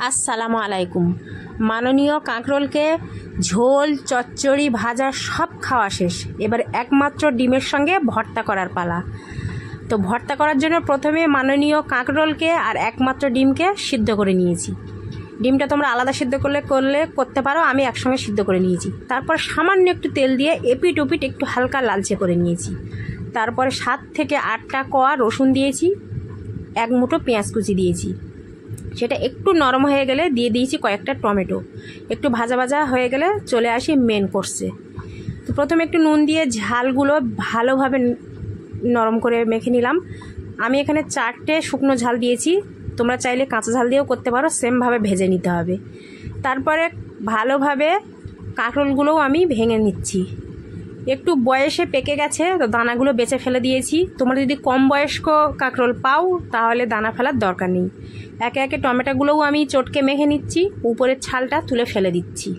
আসসালামু আলাইকুম। মাননীয় কাঁকরোলকে ঝোল, চচ্চড়ি, ভাজা সব খাওয়া শেষ। এবার একমাত্র ডিমের সঙ্গে ভর্তা করার পালা। তো ভর্তা করার জন্য প্রথমে মাননীয় কাঁকরোলকে আর একমাত্র ডিমকে সিদ্ধ করে নিয়েছি। ডিমটা তোমরা আলাদা সিদ্ধ করতে পারো, আমি একসঙ্গে সিদ্ধ করে নিয়েছি। তারপর সামান্য একটু তেল দিয়ে এপিট ওপিট একটু হালকা লালচে করে নিয়েছি। তারপরে 7 থেকে 8টা কোয়া রসুন দিয়েছি, 1 মুঠো পেঁয়াজ কুচি দিয়েছি। সেটা একটু নরম হয়ে গেলে দিয়ে দিয়েছি কয়েকটা টমেটো। একটু ভাজা ভাজা হয়ে গেলে চলে আসি মেন কোর্সে। তো প্রথমে একটু নুন দিয়ে ঝালগুলো ভালোভাবে নরম করে মেখে নিলাম। আমি এখানে 4টে শুকনো ঝাল দিয়েছি, তোমরা চাইলে কাঁচা ঝাল দিয়েও করতে পারো, সেমভাবে ভেজে নিতে হবে। তারপরে ভালোভাবে কাঁকরোলগুলোও আমি ভেঙে নিচ্ছি। একটু বয়সে পেকে গেছে তো দানাগুলো বেছে ফেলে দিয়েছি। তোমরা যদি কম বয়স্ক কাঁকরোল পাও তাহলে দানা ফেলার দরকার নেই। একে একে টমেটোগুলোও আমি চটকে মেখে নিচ্ছি, উপরের ছালটা তুলে ফেলে দিচ্ছি।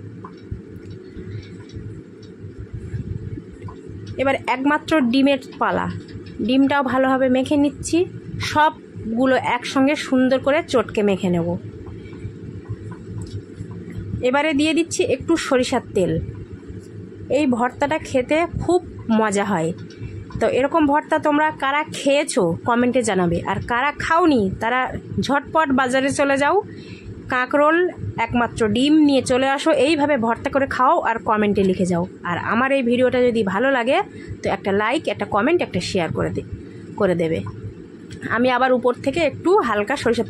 এবার একমাত্র ডিমের পালা। ডিমটাও ভালোভাবে মেখে নিচ্ছি, সবগুলো একসঙ্গে সুন্দর করে চটকে মেখে নেব। এবারে দিয়ে দিচ্ছি একটু সরিষার তেল। এই ভর্তাটা খেতে খুব মজা হয়। তো এরকম ভর্তা তোমরা কারা খেয়েছো কমেন্টে জানাবে, আর কারা খাওনি তারা ঝটপট বাজারে চলে যাও, কাঁকরোল একমাত্র ডিম নিয়ে চলে আসো, এইভাবে ভর্তা করে খাও আর কমেন্টে লিখে যাও। আর আমার এই ভিডিওটা যদি ভালো লাগে তো একটা লাইক, একটা কমেন্ট, একটা শেয়ার করে দেবে। আমি আবার উপর থেকে একটু হালকা সরিষার